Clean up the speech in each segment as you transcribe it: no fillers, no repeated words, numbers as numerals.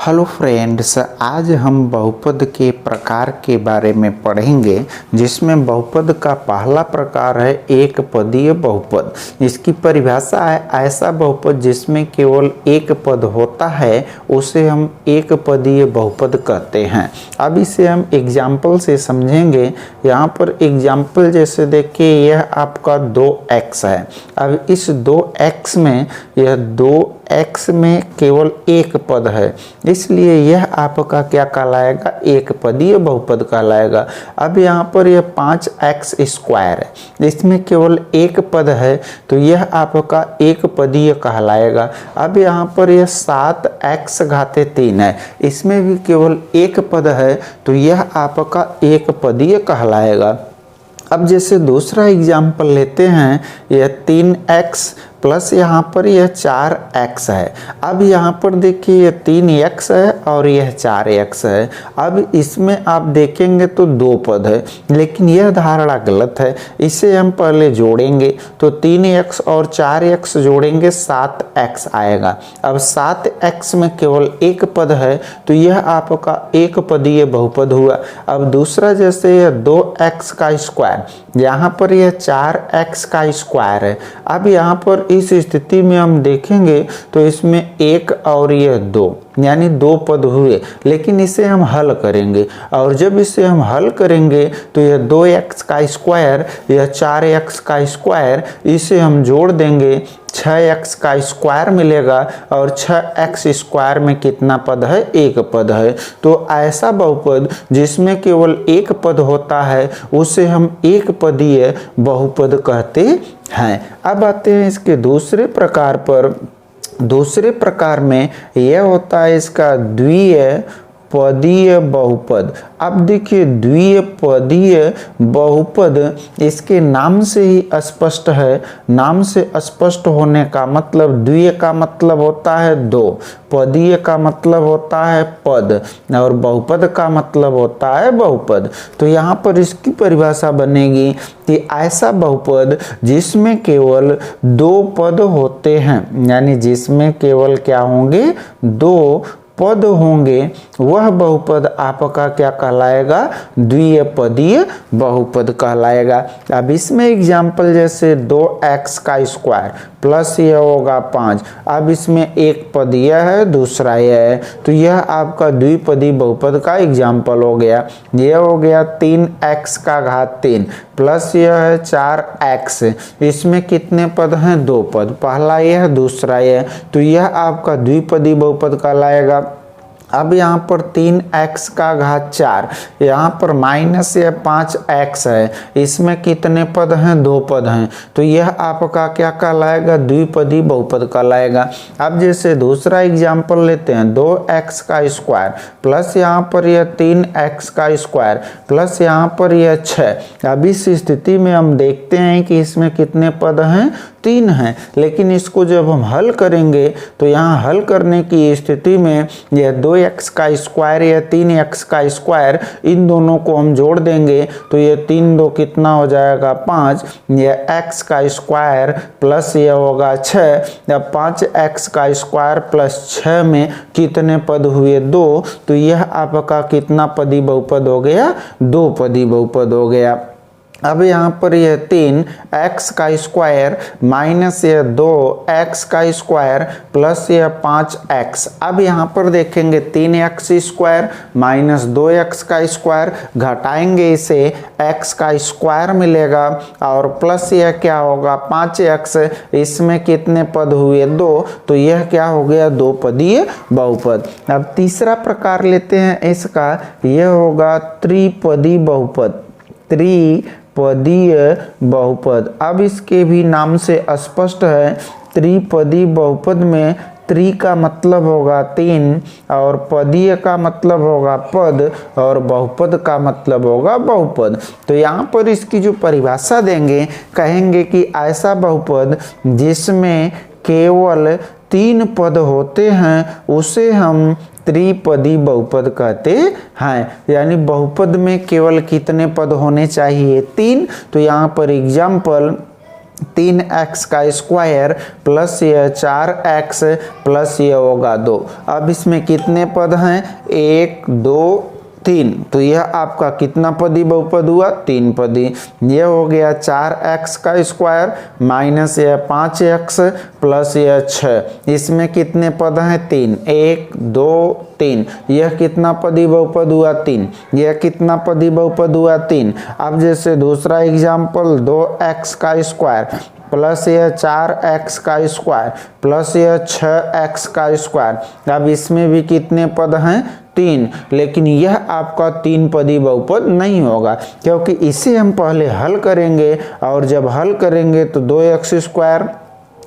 Hello friends, आज हम बहुपद के प्रकार के बारे में पढ़ेंगे, जिसमें बहुपद का पहला प्रकार है एक पदीय बहुपद। इसकी परिभाषा है ऐसा बहुपद जिसमें केवल एक पद होता है, उसे हम एक पदीय बहुपद कहते हैं। अब इसे हम एग्जाम्पल से समझेंगे। यहाँ पर एग्जाम्पल जैसे देखिए, यह आपका 2x है। अब इस 2x में यह 2x में केवल एक पद है, इसलिए यह आपका क्या कहलाएगा, एक पदीय बहुपद कहलाएगा। अब यहाँ पर यह 5x स्क्वायर है, इसमें केवल एक पद है, तो यह आपका एक पदीय कहलाएगा। अब यहाँ पर यह 7x घाते 3 है, इसमें भी केवल एक पद है, तो यह आपका एक पदीय कहलाएगा। अब जैसे दूसरा एग्जाम्पल लेते हैं, यह 3x प्लस यहाँ पर यह 4x है। अब यहाँ पर देखिए, यह 3x है और यह 4x है। अब इसमें आप देखेंगे तो दो पद है, लेकिन यह धारणा गलत है। इसे हम पहले जोड़ेंगे तो 3x और 4x जोड़ेंगे 7x आएगा। अब 7x में केवल एक पद है, तो यह आपका एक पदीय बहुपद हुआ। अब दूसरा जैसे यह 2x का स्क्वायर, यहाँ पर यह 4x का स्क्वायर है। अब यहाँ पर इस स्थिति में हम देखेंगे तो इसमें एक और यह दो, यानी दो पद हुए, लेकिन इसे हम हल करेंगे। और जब इसे हम हल करेंगे तो यह 2x का स्क्वायर, यह 4x का स्क्वायर, इसे हम जोड़ देंगे, 6x का स्क्वायर मिलेगा। और 6x स्क्वायर में कितना पद है, एक पद है। तो ऐसा बहुपद जिसमें केवल एक पद होता है, उसे हम एक पदीय बहुपद कहते हैं। अब आते हैं इसके दूसरे प्रकार पर। दूसरे प्रकार में यह होता है इसका द्वितीय पदीय बहुपद। अब देखिए, द्वितीय पदीय बहुपद इसके नाम से ही स्पष्ट है। नाम से स्पष्ट होने का मतलब, द्वितीय का मतलब होता है दो, पदीय का मतलब होता है पद, और बहुपद का मतलब होता है बहुपद। तो यहाँ पर इसकी परिभाषा बनेगी कि ऐसा बहुपद जिसमें केवल दो पद होते हैं, यानी जिसमें केवल क्या होंगे, दो पद होंगे, वह बहुपद आपका क्या कहलाएगा, द्वितीय पदीय बहुपद कहलाएगा। अब इसमें एग्जाम्पल जैसे 2x का स्क्वायर प्लस यह होगा 5। अब इसमें एक पद यह है, दूसरा यह है, तो यह आपका द्विपदी बहुपद का एग्जाम्पल हो गया। यह हो गया 3x का घात 3 प्लस यह है 4x। इसमें कितने पद हैं, दो पद, पहला यह दूसरा यह, तो यह आपका द्विपदी बहुपद कहलाएगा। अब यहाँ पर 3x का घात 4, यहाँ पर माइनस यह 5x है, इसमें कितने पद हैं, दो पद हैं, तो यह आपका क्या कहलाएगा, द्विपदी बहुपद कहलाएगा। अब जैसे दूसरा एग्जाम्पल लेते हैं, 2x का स्क्वायर प्लस यहाँ पर यह 3x का स्क्वायर प्लस यहाँ पर यह 6। अब इस स्थिति में हम देखते हैं कि इसमें कितने पद हैं, 3 हैं, लेकिन इसको जब हम हल करेंगे तो यहाँ हल करने की स्थिति में यह 2x का स्क्वायर या 3x का स्क्वायर, इन दोनों को हम जोड़ देंगे तो यह 3 दो कितना हो जाएगा, 5। यह x का स्क्वायर प्लस यह होगा 6। या 5x का स्क्वायर प्लस 6 में कितने पद हुए, 2। तो यह आपका कितना पदी बहुपद हो गया, दो पदी बहुपद हो गया। अब यहाँ पर यह 3x का स्क्वायर माइनस यह 2x का स्क्वायर प्लस यह 5x। अब यहाँ पर देखेंगे 3x स्क्वायर माइनस 2x का स्क्वायर, घटाएंगे इसे x का स्क्वायर मिलेगा, और प्लस यह क्या होगा, 5x। इसमें कितने पद हुए, 2, तो यह क्या हो गया, दो पदीय बहुपद। अब तीसरा प्रकार लेते हैं इसका, यह होगा त्रिपदी बहुपद। त्रिपदीय बहुपद, अब इसके भी नाम से स्पष्ट है। त्रिपदी बहुपद में त्रि का मतलब होगा 3, और पदीय का मतलब होगा पद, और बहुपद का मतलब होगा बहुपद। तो यहाँ पर इसकी जो परिभाषा देंगे, कहेंगे कि ऐसा बहुपद जिसमें केवल 3 पद होते हैं, उसे हम त्रिपदी बहुपद कहते हैं। यानी बहुपद में केवल कितने पद होने चाहिए, 3। तो यहाँ पर एग्जाम्पल 3x का स्क्वायर प्लस ये 4x प्लस ये होगा 2। अब इसमें कितने पद हैं? 1 2 3। तो यह आपका कितना पदी बहुपद हुआ? 3 पदी। यह हो गया 4x का स्क्वायर माइनस यह 5x प्लस यह 6। इसमें कितने पद हैं? 3। 1 2 3। यह कितना पदी बहुपद हुआ? 3। यह कितना पदी बहुपद हुआ? 3। अब जैसे दूसरा एग्जाम्पल 2x का स्क्वायर प्लस यह 4x का स्क्वायर प्लस यह 6x का स्क्वायर। अब इसमें भी कितने पद हैं? 3। लेकिन यह आपका 3 पदी बहुपद नहीं होगा, क्योंकि इसे हम पहले हल करेंगे और जब हल करेंगे तो 2x square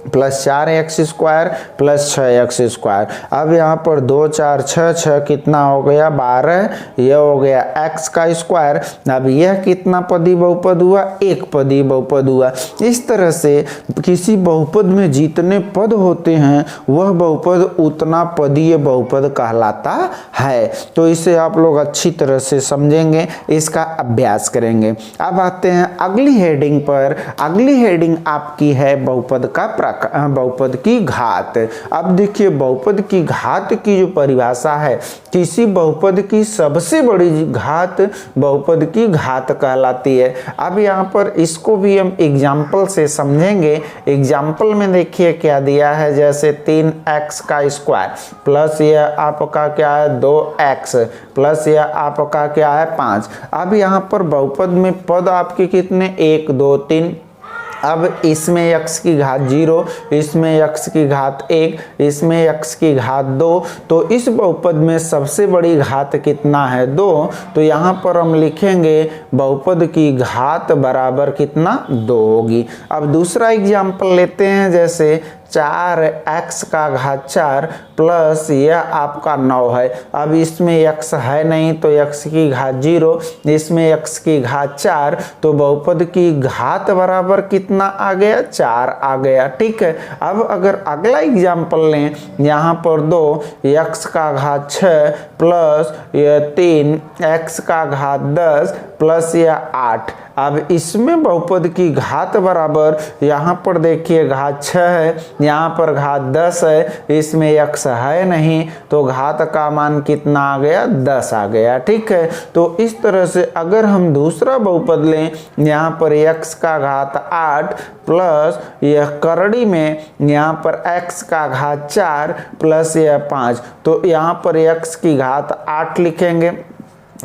plus 4x square plus 6x square. अब यहाँ पर 2 4 6 6 कितना हो गया? 12। यह हो गया x का स्क्वायर। अब यह कितना पदी बहुपद हुआ? 1 पदी बहुपद हुआ। इस तरह से किसी बहुपद में जितने पद होते हैं वह बहुपद उतना पदीय बहुपद कहलाता है। तो इसे आप लोग अच्छी तरह से समझेंगे, इसका अभ्यास करेंगे। अब आते हैं अगली हेडिंग पर। अगली हेडिंग आपकी है बहुपद का बहुपद की घात। अब देखिए बहुपद की घात की जो परिभाषा है, किसी बहुपद की सबसे बड़ी घात बहुपद की घात कहलाती है। अब यहाँ पर इसको भी हम एग्जाम्पल से समझेंगे। एग्जाम्पल में देखिए क्या दिया है, जैसे 3x का स्क्वायर प्लस यह आपका क्या है 2x प्लस यह आपका क्या है 5। अब यहाँ पर बहुपद में पद आपके कितने? 1 2 3। अब इसमें x की घात 0, इसमें x की घात 1, इसमें x की घात 2। तो इस बहुपद में सबसे बड़ी घात कितना है? 2। तो यहाँ पर हम लिखेंगे बहुपद की घात बराबर कितना? 2 होगी। अब दूसरा एग्जाम्पल लेते हैं, जैसे 4x का घात 4 प्लस यह आपका 9 है। अब इसमें x है नहीं तो x की घात 0, इसमें x की घात 4। तो बहुपद की घात बराबर कितना आ गया? 4 आ गया। ठीक है। अब अगर अगला एग्जाम्पल लें, यहाँ पर 2x का घात 6 प्लस यह 3x का घात 10 प्लस यह 8। अब इसमें बहुपद की घात बराबर, यहाँ पर देखिए घात 6 है, यहाँ पर घात 10 है, इसमें x है नहीं तो घात का मान कितना आ गया? 10 आ गया। ठीक है। तो इस तरह से अगर हम दूसरा बहुपद लें, यहाँ पर x का घात 8 प्लस यह करड़ी में यहाँ पर x का घात 4 प्लस यह 5। तो यहाँ पर x की घात 8 लिखेंगे,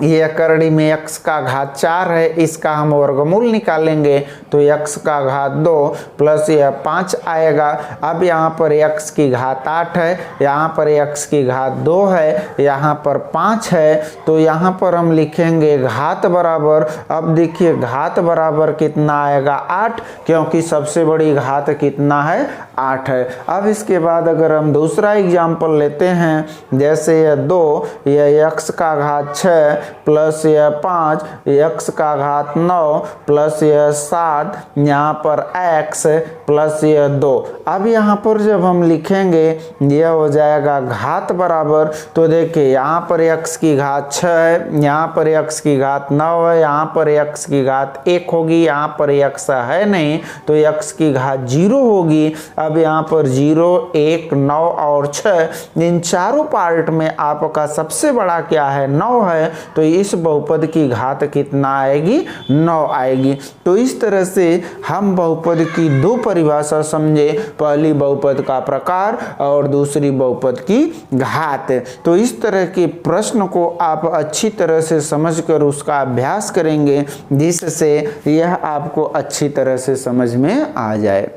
यह करड़ी में x का घात 4 है, इसका हम वर्गमूल निकालेंगे तो x का घात 2 प्लस यह 5 आएगा। अब यहाँ पर x की घात 8 है, यहाँ पर x की घात 2 है, यहाँ पर 5 है। तो यहाँ पर हम लिखेंगे घात बराबर, अब देखिए घात बराबर कितना आएगा? 8, क्योंकि सबसे बड़ी घात कितना है? 8 है। अब इसके बाद अगर हम दूसरा एग्जाम्पल लेते हैं, जैसे यह 2, यह x का घात 6 प्लस यह 5, x का घात 9 प्लस यह 7, यहाँ पर x प्लस यह 2। अब यहाँ पर जब हम लिखेंगे यह हो जाएगा घात बराबर, तो देखिए यहाँ पर x की घात 6 है, यहाँ पर x की घात 9 है, यहाँ पर x की घात 1 होगी, यहाँ पर x है नहीं तो x की घात 0 होगी। अब यहाँ पर 0 1 9 और 6, इन चारों पार्ट में आपका सबसे बड़ा क्या है? 9 है। तो इस बहुपद की घात कितना आएगी? 9 आएगी। तो इस तरह से हम बहुपद की दो परिभाषा समझे, पहली बहुपद का प्रकार और दूसरी बहुपद की घात। तो इस तरह के प्रश्न को आप अच्छी तरह से समझकर उसका अभ्यास करेंगे, जिससे यह आपको अच्छी तरह से समझ में आ जाए।